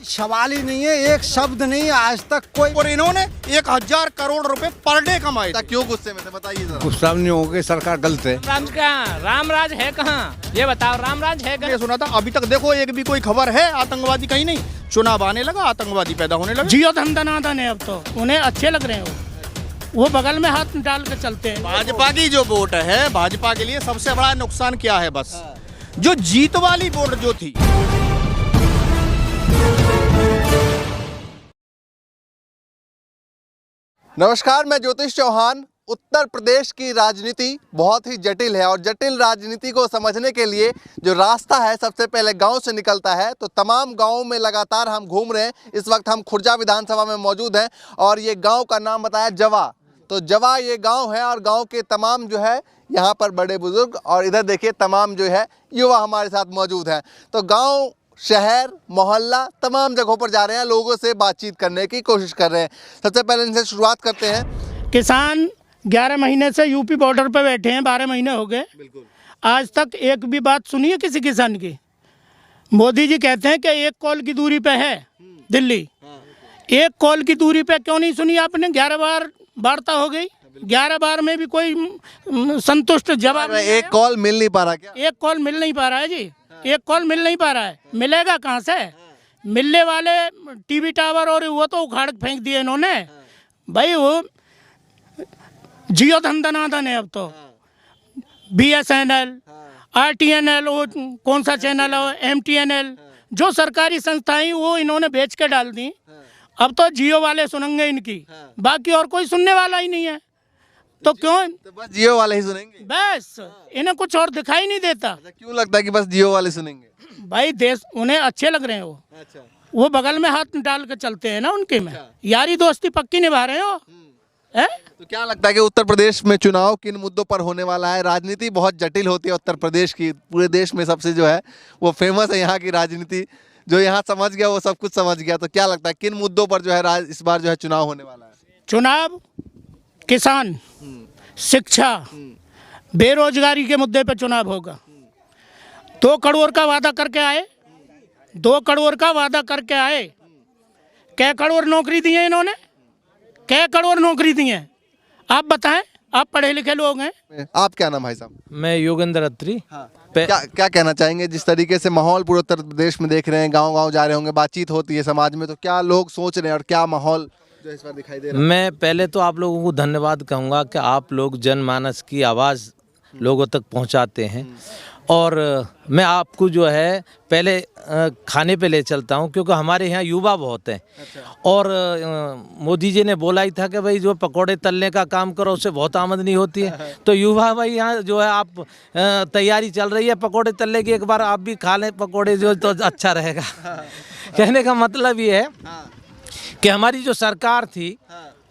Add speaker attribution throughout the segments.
Speaker 1: सवाल ही नहीं है, एक शब्द नहीं आज तक कोई।
Speaker 2: और इन्होंने 1000 करोड़ रुपए पर डे कमाए।
Speaker 3: क्यों गुस्से में थे बताइए जरा।
Speaker 1: गुस्सा नहीं हो गई, सरकार गलत है।
Speaker 4: रामराज है कहाँ, ये बताओ, रामराज है कहाँ?
Speaker 2: ये सुना था अभी तक देखो एक भी कोई खबर है आतंकवादी कहीं नहीं। चुनाव आने लगा, आतंकवादी पैदा होने लगा।
Speaker 4: जियो धंधनादन है अब तो, उन्हें अच्छे लग रहे हैं वो बगल में हाथ डाल के चलते हैं।
Speaker 2: भाजपा की जो वोट है, भाजपा के लिए सबसे बड़ा नुकसान क्या है, बस जो जीत वाली वोट जो थी।
Speaker 3: नमस्कार, मैं ज्योतिष चौहान। उत्तर प्रदेश की राजनीति बहुत ही जटिल है और जटिल राजनीति को समझने के लिए जो रास्ता है सबसे पहले गांव से निकलता है। तो तमाम गांवों में लगातार हम घूम रहे हैं। इस वक्त हम खुर्जा विधानसभा में मौजूद हैं और ये गांव का नाम बताया जवा। तो जवा ये गांव है और गांव के तमाम जो है यहाँ पर बड़े बुजुर्ग और इधर देखिए तमाम जो है युवा हमारे साथ मौजूद हैं। तो गाँव, शहर, मोहल्ला तमाम जगहों पर जा रहे हैं, लोगों से बातचीत करने की कोशिश कर रहे हैं। सबसे पहले इनसे शुरुआत करते हैं।
Speaker 4: किसान 11 महीने से यूपी बॉर्डर पे बैठे हैं, 12 महीने हो गए, आज तक एक भी बात सुनी है किसी किसान की? मोदी जी कहते हैं कि 1 कॉल की दूरी पे है दिल्ली। 1 कॉल की दूरी पे क्यों नहीं सुनी आपने? 11 बार वार्ता हो गई, 11 बार में भी कोई संतुष्ट जवाब।
Speaker 3: 1 कॉल मिल नहीं पा रहा क्या?
Speaker 4: 1 कॉल मिल नहीं पा रहा है जी, 1 कॉल मिल नहीं पा रहा है। मिलेगा कहाँ से? मिलने वाले टीवी टावर और वो तो उखाड़ फेंक दिए इन्होंने। भाई वो जियो धंधनादन है अब तो। BSNL, RTNL, वो कौन सा चैनल है, MTNL, जो सरकारी संस्थाएं वो इन्होंने बेच के डाल दी। अब तो जियो वाले सुनेंगे इनकी, बाकी और कोई सुनने वाला ही नहीं है। तो क्यों?
Speaker 3: तो बस जियो वाले ही सुनेंगे
Speaker 4: बस, इन्हें कुछ और दिखाई नहीं देता।
Speaker 3: क्यों लगता है कि बस जियो वाले सुनेंगे?
Speaker 4: भाई देश उन्हें अच्छे लग रहे हैं वो बगल में हाथ डाल के चलते हैं ना उनके में। यारी दोस्ती पक्की निभा रहे हो है?
Speaker 3: तो क्या लगता है कि उत्तर प्रदेश में चुनाव किन मुद्दों पर होने वाला है? राजनीति बहुत जटिल होती है उत्तर प्रदेश की, पूरे देश में सबसे जो है वो फेमस है यहाँ की राजनीति। जो यहाँ समझ गया वो सब कुछ समझ गया। तो क्या लगता है किन मुद्दों पर जो है इस बार जो है चुनाव होने वाला है?
Speaker 4: चुनाव किसान, शिक्षा, बेरोजगारी के मुद्दे पर चुनाव होगा। 2 करोड़ का वादा करके आए, 2 करोड़ का वादा करके आए। कै करोड़ नौकरी दी है इन्होंने? कै करोड़ नौकरी दी है? आप बताएं, आप पढ़े लिखे लोग हैं।
Speaker 3: आप क्या नाम भाई साहब?
Speaker 5: मैं योगेंद्र अत्री।
Speaker 3: क्या कहना चाहेंगे जिस तरीके से माहौल पूरे उत्तर प्रदेश में देख रहे हैं, गांव-गांव जा रहे होंगे, बातचीत होती है समाज में, तो क्या लोग सोच रहे हैं और क्या माहौल जो इस बार दिखाई दे रहा है?
Speaker 5: मैं पहले तो आप लोगों को धन्यवाद कहूँगा कि आप लोग जनमानस की आवाज़ लोगों तक पहुँचाते हैं। और मैं आपको जो है पहले खाने पे ले चलता हूँ क्योंकि हमारे यहाँ युवा बहुत हैं। और मोदी जी ने बोला ही था कि भाई जो पकोड़े तलने का काम करो उससे बहुत आमदनी होती है। तो युवा भाई यहाँ जो है आप तैयारी चल रही है पकोड़े तलने की, एक बार आप भी खा लें पकोड़े जो तो अच्छा रहेगा। कहने का मतलब ये है कि हमारी जो सरकार थी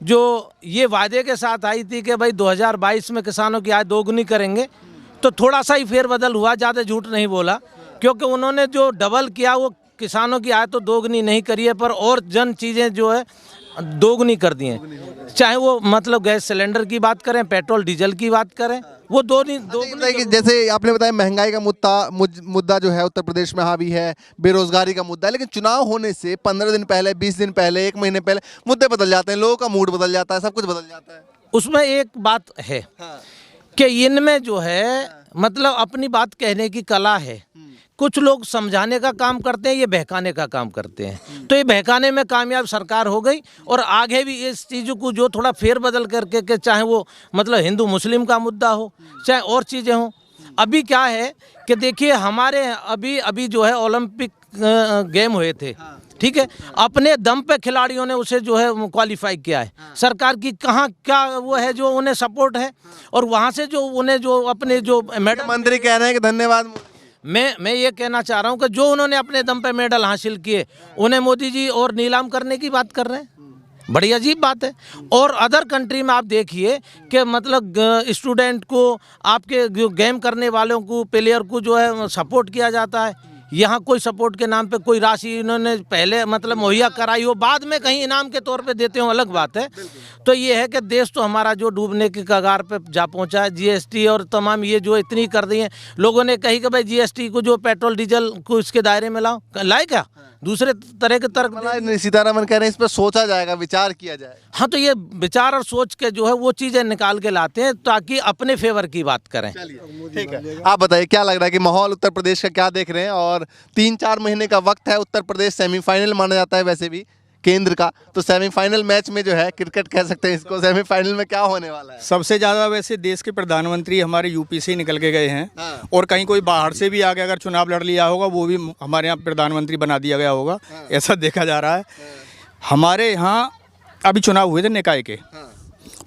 Speaker 5: जो ये वादे के साथ आई थी कि भाई 2022 में किसानों की आय दोगुनी करेंगे, तो थोड़ा सा ही फेरबदल हुआ, ज़्यादा झूठ नहीं बोला। क्योंकि उन्होंने जो डबल किया वो किसानों की आय तो दोगुनी नहीं करी है, पर और जन चीज़ें जो है दोगुनी कर दी हैं। चाहे वो मतलब गैस सिलेंडर की बात करें, पेट्रोल डीजल की बात करें, वो दोगुनी।
Speaker 3: जैसे आपने बताया महंगाई का मुद्दा जो है उत्तर प्रदेश में हावी है, बेरोजगारी का मुद्दा है। लेकिन चुनाव होने से 15 दिन पहले, 20 दिन पहले, 1 महीने पहले मुद्दे बदल जाते हैं, लोगों का मूड बदल जाता है, सब कुछ बदल जाता है।
Speaker 5: उसमें एक बात है कि इनमें जो है मतलब अपनी बात कहने की कला है। कुछ लोग समझाने का काम करते हैं, ये बहकाने का काम करते हैं। तो ये बहकाने में कामयाब सरकार हो गई और आगे भी इस चीज़ों को जो थोड़ा फेरबदल करके के चाहे वो मतलब हिंदू मुस्लिम का मुद्दा हो, चाहे और चीज़ें हों। अभी क्या है कि देखिए हमारे अभी जो है ओलंपिक गेम हुए थे, ठीक है, अपने दम पे खिलाड़ियों ने उसे जो है क्वालिफाई किया है। सरकार की कहाँ क्या वो है जो उन्हें सपोर्ट है, और वहाँ से जो उन्हें जो अपने जो मेडल,
Speaker 3: मंत्री कह रहे हैं कि धन्यवाद।
Speaker 5: मैं ये कहना चाह रहा हूँ कि जो उन्होंने अपने दम पे मेडल हासिल किए उन्हें मोदी जी और नीलाम करने की बात कर रहे हैं। बड़ी अजीब बात है। और अदर कंट्री में आप देखिए कि मतलब स्टूडेंट को, आपके जो गेम करने वालों को, प्लेयर को जो है सपोर्ट किया जाता है। यहाँ कोई सपोर्ट के नाम पे कोई राशि इन्होंने पहले मतलब मुहैया कराई हो, बाद में कहीं इनाम के तौर पे देते हो, अलग बात है। तो ये है कि देश तो हमारा जो डूबने की कगार पे जा पहुँचा है। GST और तमाम ये जो इतनी कर दी है, लोगों ने कही कि भाई GST को जो पेट्रोल डीजल को इसके दायरे में लाओ, लाए क्या? दूसरे तरह के तर्क
Speaker 3: निर्मला सीतारमण कह रहे हैं इस पर सोचा जाएगा, विचार किया जाएगा।
Speaker 5: हाँ, तो ये विचार और सोच के जो है वो चीज़ें निकाल के लाते हैं ताकि अपने फेवर की बात करें।
Speaker 3: ठीक है, आप बताइए क्या लग रहा है कि माहौल उत्तर प्रदेश का क्या देख रहे हैं? और 3-4 महीने का वक्त है, उत्तर प्रदेश सेमीफाइनल माना जाता है वैसे भी केंद्र का, तो सेमीफाइनल मैच में जो है क्रिकेट कह सकते हैं इसको, सेमीफाइनल में क्या होने वाला है?
Speaker 6: सबसे ज़्यादा वैसे देश के प्रधानमंत्री हमारे यूपी से ही निकल के गए हैं।
Speaker 3: हाँ।
Speaker 6: और कहीं कोई बाहर से भी आके अगर चुनाव लड़ लिया होगा वो भी हमारे यहाँ प्रधानमंत्री बना दिया गया होगा।
Speaker 3: हाँ।
Speaker 6: ऐसा देखा जा रहा है। हमारे यहाँ अभी चुनाव हुए थे निकाय के,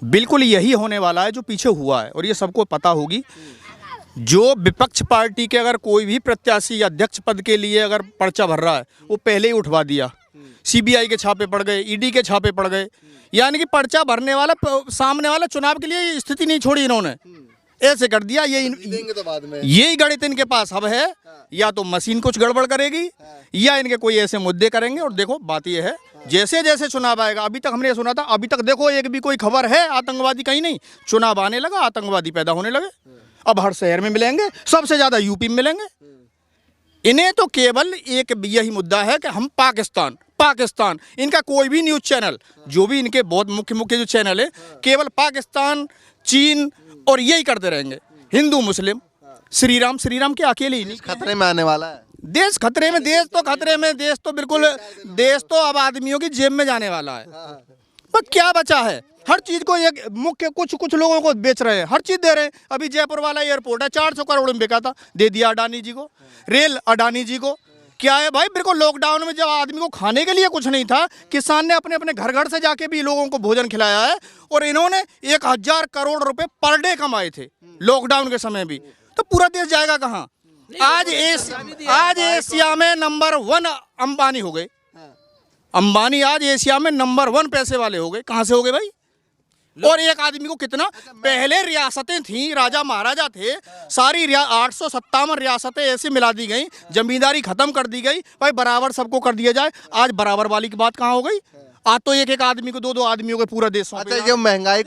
Speaker 6: बिल्कुल यही होने वाला है जो पीछे हुआ है और ये सबको पता होगी। जो विपक्ष पार्टी के अगर कोई भी प्रत्याशी अध्यक्ष पद के लिए अगर पर्चा भर रहा है वो पहले ही उठवा दिया। सीबीआई के छापे पड़ गए, ईडी के छापे पड़ गए, यानी कि पर्चा भरने वाला सामने वाला चुनाव के लिए स्थिति नहीं छोड़ी इन्होंने, ऐसे कर दिया।
Speaker 3: देंगे तो बाद में
Speaker 6: यही गणित इनके पास अब है, या तो मशीन कुछ गड़बड़ करेगी या इनके कोई ऐसे मुद्दे करेंगे। और देखो बात ये है, जैसे जैसे चुनाव आएगा, अभी तक हमने सुना था, अभी तक देखो एक भी कोई खबर है आतंकवादी कहीं नहीं, चुनाव आने लगा आतंकवादी पैदा होने लगे। अब हर शहर में मिलेंगे, सबसे ज्यादा यूपी में मिलेंगे। इन्हें तो केवल एक यही मुद्दा है कि हम पाकिस्तान, इनका कोई भी न्यूज चैनल, जो भी इनके बहुत मुख्य जो चैनल है, केवल पाकिस्तान, चीन और यही करते रहेंगे। हिंदू मुस्लिम, श्री राम के अकेले ही नहीं।
Speaker 3: खतरे में आने वाला है
Speaker 6: देश, खतरे में, देश तो खतरे में, देश तो बिल्कुल, देश तो अब आदमियों की जेब में जाने वाला है। पर क्या बचा है? हर चीज को एक मुख्य कुछ लोगों को बेच रहे हैं, हर चीज दे रहे हैं। अभी जयपुर वाला एयरपोर्ट है 400 करोड़ में बिका था, दे दिया अडानी जी को। रेल अडानी जी को। क्या है भाई, बिल्कुल लॉकडाउन में जब आदमी को खाने के लिए कुछ नहीं था, किसान ने अपने अपने घर से जाके भी लोगों को भोजन खिलाया है। और इन्होंने 1000 करोड़ रुपए पर डे कमाए थे लॉकडाउन के समय भी। तो पूरा देश जाएगा कहाँ? आज एशिया में नंबर 1 अंबानी हो गए। अंबानी आज एशिया में नंबर 1 पैसे वाले हो गए। कहाँ से हो गए भाई? और एक आदमी को कितना, पहले रियासतें थी, राजा महाराजा थे, सारी 857 रियासतें ऐसे मिला दी गई, जमींदारी खत्म कर दी गई, भाई बराबर सबको कर दिया जाए। आज बराबर वाली की बात कहाँ हो गई? आज तो एक आदमी को 2 आदमियों को पूरा देश।
Speaker 3: अच्छा, जो महंगाई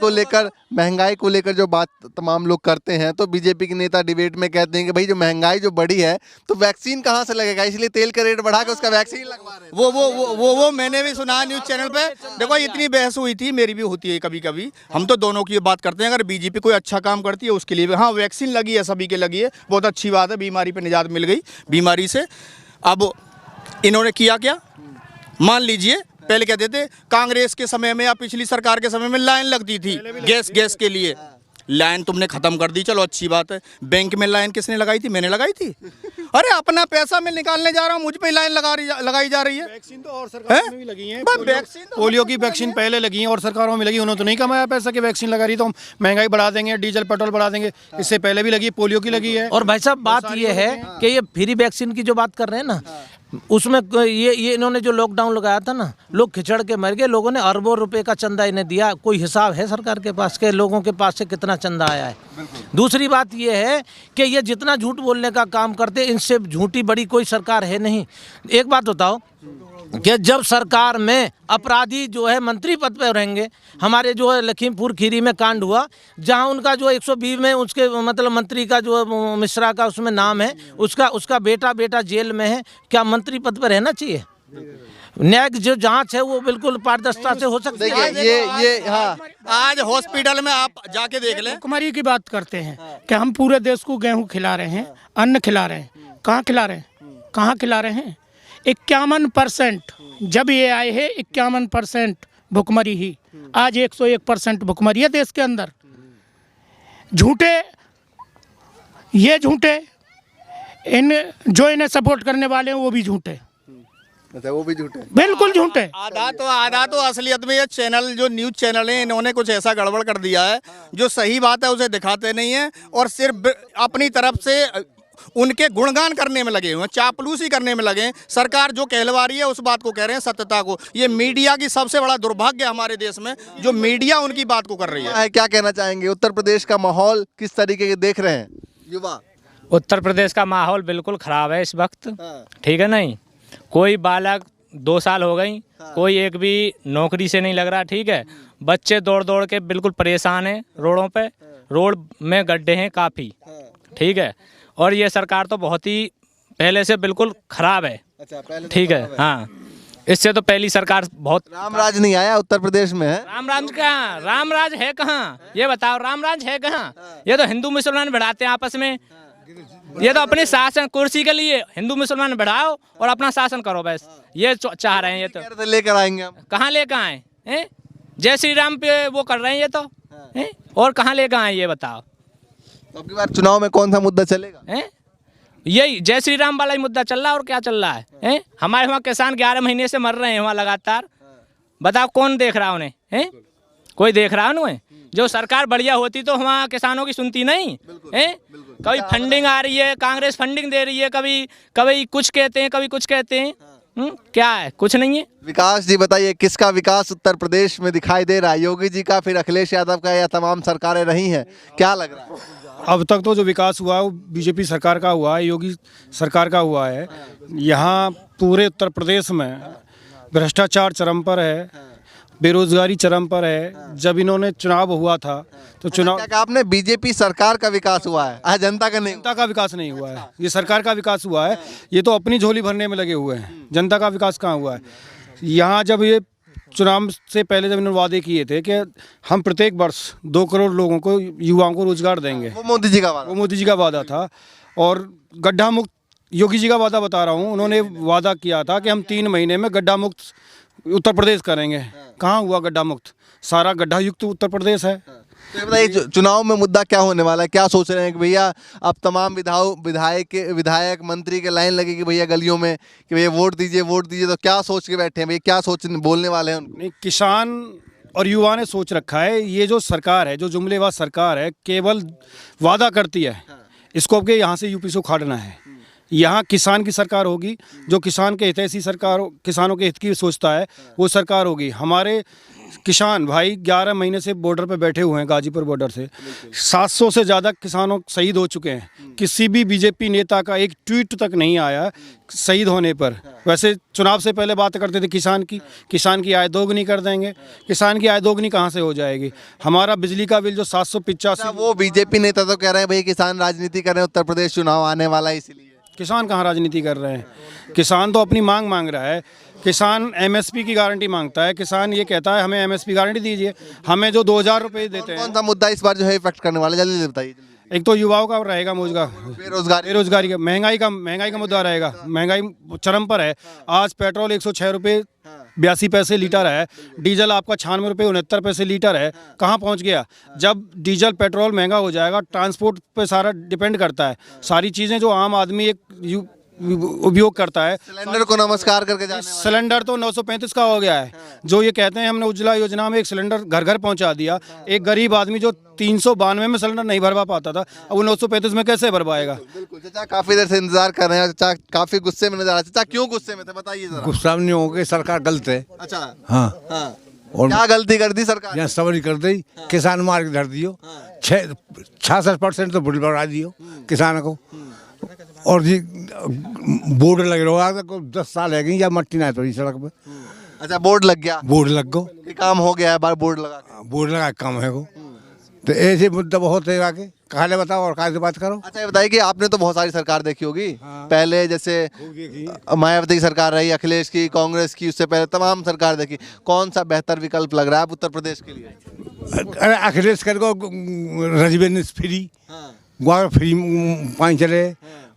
Speaker 3: को लेकर जो बात तमाम लोग करते हैं, तो बीजेपी के नेता डिबेट में कहते हैं कि भाई जो महंगाई जो बढ़ी है तो वैक्सीन कहाँ से लगेगा, इसलिए तेल का रेट बढ़ा के उसका वैक्सीन लगवा रहे हैं।
Speaker 6: वो मैंने भी सुना न्यूज चैनल पे। देखो इतनी बहस हुई थी, मेरी भी होती है कभी कभी, हम तो दोनों की बात करते हैं। अगर बीजेपी कोई अच्छा काम करती है उसके लिए हाँ वैक्सीन लगी है, सभी के लगी है, बहुत अच्छी बात है, बीमारी पे निजात मिल गई बीमारी से। अब इन्होंने किया क्या? मान लीजिए पहले कहते थे कांग्रेस के समय में या पिछली सरकार के समय में लाइन लगती थी गैस के लिए, लाइन तुमने खत्म कर दी, चलो अच्छी बात है। बैंक में लाइन किसने लगाई थी? मैंने लगाई थी। अरे अपना पैसा मैं निकालने जा रहा हूँ, मुझ पे लाइन लगाई जा रही है।
Speaker 7: वैक्सीन तो और सरकारों में भी लगी है। पोलियो की वैक्सीन पहले लगी है और सरकारों में लगी, उन्होंने तो नहीं कमाया पैसा कि वैक्सीन लगा रही तो हम महंगाई बढ़ा देंगे, डीजल पेट्रोल बढ़ा देंगे। इससे पहले भी लगी, पोलियो की लगी है।
Speaker 5: और भाई साहब बात ये है कि ये फ्री वैक्सीन की जो बात कर रहे हैं ना, उसमें ये इन्होंने जो लॉकडाउन लगाया था ना, लोग खिचड़ के मर गए। लोगों ने अरबों रुपए का चंदा इन्हें दिया। कोई हिसाब है सरकार के पास के लोगों के पास से कितना चंदा आया है? दूसरी बात ये है कि ये जितना झूठ बोलने का काम करते, इनसे झूठी बड़ी कोई सरकार है नहीं। एक बात बताओ कि जब सरकार में अपराधी जो है मंत्री पद पर रहेंगे, हमारे जो है लखीमपुर खीरी में कांड हुआ, जहां उनका जो 120 में उसके मतलब मंत्री का जो मिश्रा का उसमें नाम है, उसका बेटा जेल में है। क्या मंत्री पद पर रहना चाहिए? न्यायिक जो जांच है वो बिल्कुल पारदर्शिता से हो सकती है।
Speaker 3: ये हाँ,
Speaker 6: आज हॉस्पिटल में आप जाके देख लें।
Speaker 4: भुखमरी की बात करते हैं कि हम पूरे देश को गेहूं खिला रहे हैं, अन्न खिला रहे हैं। कहाँ खिला रहे हैं? 51% जब ये आए हैं 51% भुखमरी ही। आज 101% भुखमरी है देश के अंदर। झूठे इन्हें सपोर्ट करने वाले हैं वो भी झूठे।
Speaker 3: अच्छा, वो भी झूठे,
Speaker 4: बिल्कुल झूठे।
Speaker 6: आधा तो असलियत में ये चैनल जो न्यूज चैनल है इन्होंने कुछ ऐसा गड़बड़ कर दिया है, जो सही बात है उसे दिखाते नहीं है और सिर्फ अपनी तरफ से उनके गुणगान करने में लगे हुए हैं, चापलूसी करने में लगे हैं। सरकार जो कहलवा रही है उस बात को कह रहे हैं, सत्यता को। ये मीडिया की सबसे बड़ा दुर्भाग्य हमारे देश में, जो मीडिया उनकी बात को कर रही है।
Speaker 3: क्या कहना चाहेंगे, उत्तर प्रदेश का माहौल किस तरीके के देख रहे हैं युवा?
Speaker 8: उत्तर प्रदेश का माहौल बिल्कुल ख़राब है इस वक्त। ठीक है, नहीं कोई बालक 2 साल हो गई, कोई एक भी नौकरी से नहीं लग रहा। ठीक है, बच्चे दौड़ के बिल्कुल परेशान हैं रोडों पे, रोड में गड्ढे हैं काफ़ी। ठीक है, और ये सरकार तो बहुत ही पहले से बिल्कुल ख़राब है।
Speaker 3: अच्छा, पहले
Speaker 8: ठीक है। हाँ, इससे तो पहली सरकार बहुत
Speaker 3: रामराज नहीं आया उत्तर प्रदेश में है।
Speaker 8: रामराज कहाँ, रामराज है कहाँ, ये बताओ, रामराज है कहाँ? ये तो हिंदू मुसलमान बढ़ाते हैं आपस में। ये तो अपने शासन कुर्सी के लिए हिंदू मुसलमान बढ़ाओ और अपना शासन करो, बस ये चाह रहे हैं। ये तो
Speaker 3: लेकर आएंगे हम।
Speaker 8: कहाँ लेकर आए हैं? जय श्री राम पे वो कर रहे हैं ये तो हैं? और कहाँ लेकर आए ये बताओ।
Speaker 3: तो अब की बार चुनाव में कौन सा मुद्दा चलेगा?
Speaker 8: हैं? यही जय श्री राम वाला ही मुद्दा चल रहा है, और क्या चल रहा है? हैं? हमारे वहाँ किसान 11 महीने से मर रहे हैं वहाँ लगातार। बताओ कौन देख रहा उन्हें? हैं? कोई देख रहा है उन्हें? जो सरकार बढ़िया होती तो वहाँ किसानों की सुनती नहीं है। कभी फंडिंग आ रही है, कांग्रेस फंडिंग दे रही है, कभी कभी कुछ कहते हैं, कभी कुछ कहते हैं। क्या है? कुछ नहीं है।
Speaker 3: विकास जी बताइए, किसका विकास उत्तर प्रदेश में दिखाई दे रहा है? योगी जी का, फिर अखिलेश यादव का, या तमाम सरकारें रही हैं? क्या लग रहा है?
Speaker 7: अब तक तो जो विकास हुआ है वो बीजेपी सरकार का हुआ है, योगी सरकार का हुआ है। यहाँ पूरे उत्तर प्रदेश में भ्रष्टाचार चरम पर है, बेरोजगारी चरम पर है। जब इन्होंने चुनाव हुआ था तो चुनाव
Speaker 3: क्या कहा आपने? बीजेपी सरकार का विकास हुआ है, जनता का नहीं।
Speaker 7: जनता का विकास नहीं हुआ है, ये सरकार का विकास हुआ है। ये तो अपनी झोली भरने में लगे हुए हैं, जनता का विकास कहाँ हुआ है? यहाँ जब ये चुनाव से पहले जब इन्होंने वादे किए थे कि हम प्रत्येक वर्ष 2 करोड़ लोगों को, युवाओं को रोजगार देंगे,
Speaker 3: वो मोदी जी का वादा,
Speaker 7: वो मोदी जी का वादा था। और गड्ढा मुक्त, योगी जी का वादा बता रहा हूँ, उन्होंने वादा किया था कि हम 3 महीने में गड्ढा मुक्त उत्तर प्रदेश करेंगे। कहाँ हुआ गड्ढा मुक्त? सारा गड्ढा युक्त उत्तर प्रदेश है।
Speaker 3: तो ये बताइए, चुनाव में मुद्दा क्या होने वाला है? क्या सोच रहे हैं कि भैया अब तमाम विधायक मंत्री के लाइन लगेगी भैया गलियों में कि भैया वोट दीजिए, वोट दीजिए? तो क्या सोच के बैठे हैं भैया? क्या सोच बोलने वाले हैं उनको?
Speaker 7: नहीं, किसान और युवा ने सोच रखा है, ये जो सरकार है, जो जुमलेबाज सरकार है, केवल वादा करती है। इसको अब के यहाँ से यूपी से उखाड़ना है। यहाँ किसान की सरकार होगी, जो किसान के हितैषी सरकार, किसानों के हित की सोचता है, वो सरकार होगी। हमारे किसान भाई 11 महीने से बॉर्डर पे बैठे हुए हैं, गाजीपुर बॉर्डर से 700 से ज़्यादा किसानों शहीद हो चुके हैं। किसी भी बीजेपी नेता का एक ट्वीट तक नहीं आया शहीद होने पर। वैसे चुनाव से पहले बात करते थे किसान की आय दोगुनी कर देंगे। किसान की आय दोगुनी कहाँ से हो जाएगी? हमारा बिजली का बिल जो 785,
Speaker 3: वो बीजेपी नेता तो कह रहे हैं भैया किसान राजनीति कर रहे हैं, उत्तर प्रदेश चुनाव आने वाला है इसलिए।
Speaker 7: किसान कहाँ राजनीति कर रहे हैं? किसान तो अपनी मांग रहा है। किसान एमएसपी की गारंटी मांगता है। किसान ये कहता है हमें एमएसपी गारंटी दीजिए, हमें जो 2000 रुपये देते हैं।
Speaker 3: कौन सा मुद्दा इस बार जो है इफेक्ट करने वाला है? जल्दी बताइए।
Speaker 7: एक तो युवाओं का रहेगा मुद्दा, बेरोजगारी का, महंगाई का मुद्दा रहेगा। महंगाई चरम पर है। आज पेट्रोल 106 रुपये 82 पैसे लीटर है, डीजल आपका 96 रुपये 69 पैसे लीटर है। कहाँ पहुँच गया? जब डीजल पेट्रोल महंगा हो जाएगा, ट्रांसपोर्ट पे सारा डिपेंड करता है। सारी चीज़ें जो आम आदमी एक उपयोग करता है,
Speaker 3: सिलेंडर को नमस्कार करके जाने वाले।
Speaker 7: सिलेंडर तो 935 का हो गया है। जो ये कहते हैं हमने उज्ज्वला योजना में एक सिलेंडर घर घर पहुंचा दिया, एक गरीब आदमी जो 392 में सिलेंडर नहीं भरवा पाता था, अब वो 935 में कैसे भरवाएगा?
Speaker 3: बिल्कुल। चाचा काफी देर से इंतजार कर रहे हैं, चाचा काफी गुस्से में नजर आ रहे हैं। चाचा क्यों गुस्से में थे, बताइए जरा।
Speaker 1: गुस्सा नहीं हो गई, सरकार गलत है।
Speaker 3: अच्छा,
Speaker 1: हाँ,
Speaker 3: हाँ।
Speaker 1: और
Speaker 3: क्या गलती कर दी सरकार?
Speaker 1: यहाँ सवारी कर दी, किसान मार के धर दियो। 66% तो बिल बढ़ा दियो किसान को। और जी बोर्ड लग रहा है, 10 साल है गई या मट्टी ना तो सड़क पे।
Speaker 3: अच्छा, बोर्ड लग गया,
Speaker 1: बोर्ड लग गो,
Speaker 3: काम हो गया है बार बोर्ड लगा के।
Speaker 1: बोर्ड लगा काम है को। तो ऐसे मुद्दा बहुत है आगे, कहा ले बताओ और कहा से बात करो।
Speaker 3: अच्छा, ये बताइए कि आपने तो बहुत सारी सरकार देखी होगी। पहले जैसे मायावती की सरकार रही, अखिलेश की, कांग्रेस की, उससे पहले तमाम सरकार देखी। कौन सा बेहतर विकल्प लग रहा है उत्तर प्रदेश के लिए?
Speaker 1: अरे अखिलेश कर को रजबेन फ्री, वहाँ फ्री पानी चले।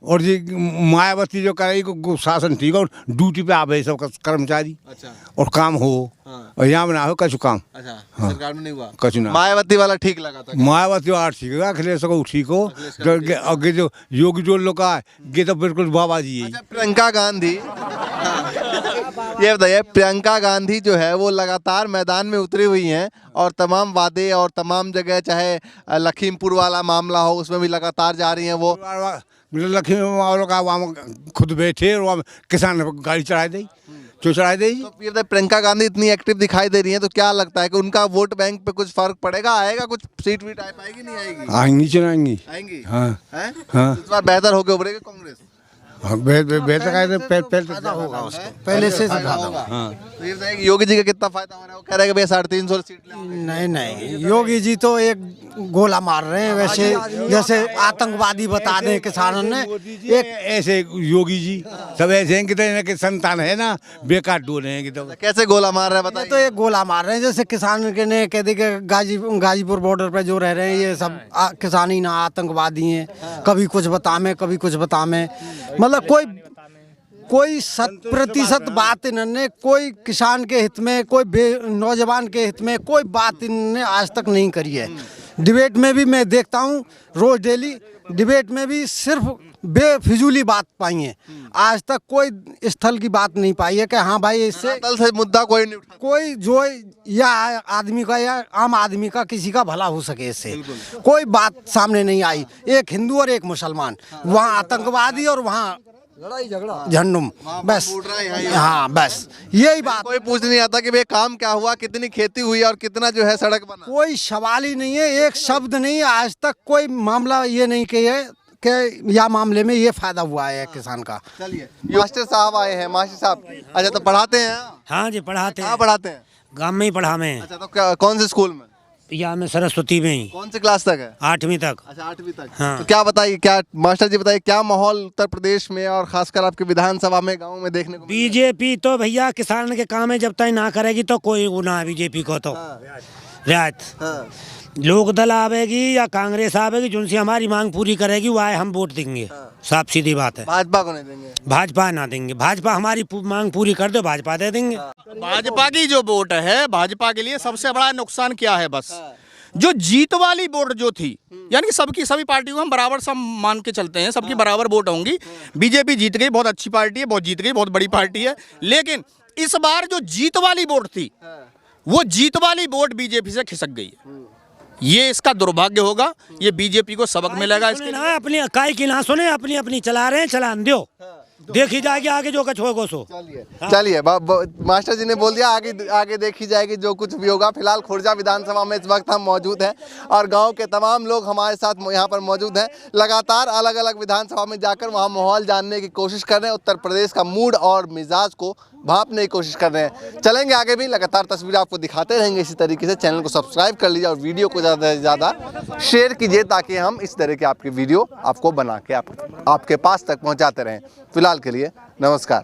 Speaker 1: और जी मायावती जो कराई को शासन ठीक और ड्यूटी पे आवे सब कर्मचारी। अच्छा। और काम हो। और यहाँ में ना हो कछु काम।
Speaker 3: अच्छा, सरकार में नहीं हुआ
Speaker 1: कछु ना।
Speaker 3: मायावती वाला ठीक लगा था?
Speaker 1: मायावती वाला ठीक है, अखिलेश को ठीक हो। आगे जो योगी जो लोग का ये तो बिल्कुल बाबा जी है।
Speaker 3: अच्छा, प्रियंका गांधी, ये बताइए, प्रियंका गांधी जो है वो लगातार मैदान में उतरी हुई हैं और तमाम वादे और तमाम जगह, चाहे लखीमपुर वाला मामला हो, उसमें भी लगातार जा रही हैं वो।
Speaker 1: लखीमपुर वालों का वहाँ खुद बैठे और वहाँ किसान गाड़ी चढ़ाई दी, जो चढ़ाई दी।
Speaker 3: तो ये प्रियंका गांधी इतनी एक्टिव दिखाई दे रही है, तो क्या लगता है कि उनका वोट बैंक पे कुछ फर्क पड़ेगा? आएगा कुछ सीट वीट आएगी नहीं आएगी?
Speaker 1: आएंगी, चलाएंगी,
Speaker 3: आएंगी।
Speaker 1: हाँ
Speaker 3: हैं?
Speaker 1: हाँ।
Speaker 3: इस बार बेहतर होकर उभरेगी कांग्रेस?
Speaker 1: हाँ, बेहतर पहले से
Speaker 3: फायदा होगा। तो ये बताइए कि योगी जी का कितना फायदा हो रहा है? वो कह रहे हैं कि भैया 350 सीट ले आओगे।
Speaker 9: नहीं नहीं, योगी जी तो एक गोला मार रहे हैं, वैसे जैसे आतंकवादी बता दें किसानों ने।
Speaker 1: एक ऐसे योगी जी सब ऐसे हैं कि तो इनके संतान है ना, बेकार डोले हैं कि तो
Speaker 3: कैसे गोला मार रहे हैं
Speaker 9: ये
Speaker 3: बताइए।
Speaker 9: तो एक गोला मार रहे हैं, जैसे किसान के ने कह दी कि गाजीपुर बॉर्डर पे जो रह रहे हैं ये सब किसानी ना आतंकवादी हैं, कभी कुछ बतामे कभी कुछ बतामे, मतलब कोई 100% बात इन्होंने कोई किसान के हित में, कोई नौजवान के हित में कोई बात इन्होंने आज तक नहीं करी है। डिबेट में भी मैं देखता हूँ रोज डेली, डिबेट में भी सिर्फ बेफिजूली बात पाई है, आज तक कोई स्थल की बात नहीं पाई है कि हाँ भाई इससे
Speaker 3: तल से मुद्दा कोई नहीं उठा।
Speaker 9: कोई जो या आदमी का या आम आदमी का किसी का भला हो सके, इससे कोई बात सामने नहीं आई। एक हिंदू और एक मुसलमान, वहाँ आतंकवादी और वहाँ लड़ाई झगड़ा झंडुम, बस हाँ बस यही बात।
Speaker 3: कोई पूछ नहीं आता कि भाई काम क्या हुआ, कितनी खेती हुई और कितना जो है सड़क बना।
Speaker 9: कोई सवाल ही नहीं है, एक शब्द नहीं, आज तक कोई मामला ये नहीं किया है कि या मामले में ये फायदा हुआ है किसान का।
Speaker 3: चलिए मास्टर साहब आए हैं। मास्टर साहब अच्छा तो पढ़ाते हैं?
Speaker 10: हाँ जी पढ़ाते
Speaker 3: कहाँ
Speaker 10: हैं,
Speaker 3: पढ़ाते हैं?
Speaker 10: गांव में ही पढ़ावे हैं।
Speaker 3: अच्छा तो कौन से स्कूल में?
Speaker 10: यहाँ में सरस्वती में ही,
Speaker 3: कौन सी क्लास तक है?
Speaker 10: 8वीं तक।
Speaker 3: अच्छा 8वीं तक।
Speaker 10: हाँ।
Speaker 3: तो क्या बताइए, क्या मास्टर जी बताइए, क्या माहौल उत्तर प्रदेश में और खासकर आपके विधानसभा में गाँव में देखने को मिला?
Speaker 10: बीजेपी तो भैया किसान के काम है, जब तक ना करेगी तो कोई वो ना है बीजेपी को तो रियायत।
Speaker 3: हाँ।
Speaker 10: लोक दल आवेगी या कांग्रेस आवेगी, जिनसे हमारी मांग पूरी करेगी वो आए, हम वोट देंगे। साफ सीधी बात है।
Speaker 3: भाजपा को नहीं देंगे?
Speaker 10: भाजपा ना देंगे, भाजपा हमारी मांग पूरी कर दो, भाजपा दे देंगे।
Speaker 2: भाजपा की जो वोट है, भाजपा के लिए सबसे बड़ा नुकसान क्या है? बस जो जीत वाली वोट जो थी, यानी कि सभी पार्टियों को हम बराबर सब मान के चलते हैं, सबकी बराबर वोट होंगी। बीजेपी जीत गई, बहुत अच्छी पार्टी है, बहुत जीत गई, बहुत बड़ी पार्टी है। लेकिन इस बार जो जीत वाली वोट थी, वो जीत वाली वोट बीजेपी से खिसक गई है। ये इसका दुर्भाग्य होगा, ये बीजेपी को सबक मिलेगा इसके लिए।
Speaker 10: अपनी काय की ना सुने, अपनी अपनी चला रहे हैं, चलान दो, देखी जाएगी आगे जो कुछ होगा सो।
Speaker 3: चलिए मास्टर जी ने बोल दिया, आगे देखी जाएगी जो कुछ भी होगा। फिलहाल खुर्जा विधानसभा में इस वक्त हम मौजूद हैं और गांव के तमाम लोग हमारे साथ यहाँ पर मौजूद हैं। लगातार अलग अलग विधानसभा में जाकर वहाँ माहौल जानने की कोशिश कर रहे हैं, उत्तर प्रदेश का मूड और मिजाज को भांपने की कोशिश कर रहे हैं। चलेंगे आगे भी, लगातार तस्वीरें आपको दिखाते रहेंगे इसी तरीके से। चैनल को सब्सक्राइब कर लीजिए और वीडियो को ज़्यादा से ज़्यादा शेयर कीजिए, ताकि हम इस तरह के आपकी वीडियो आपको बना के आपके पास तक पहुँचाते रहें। फिलहाल के लिए नमस्कार।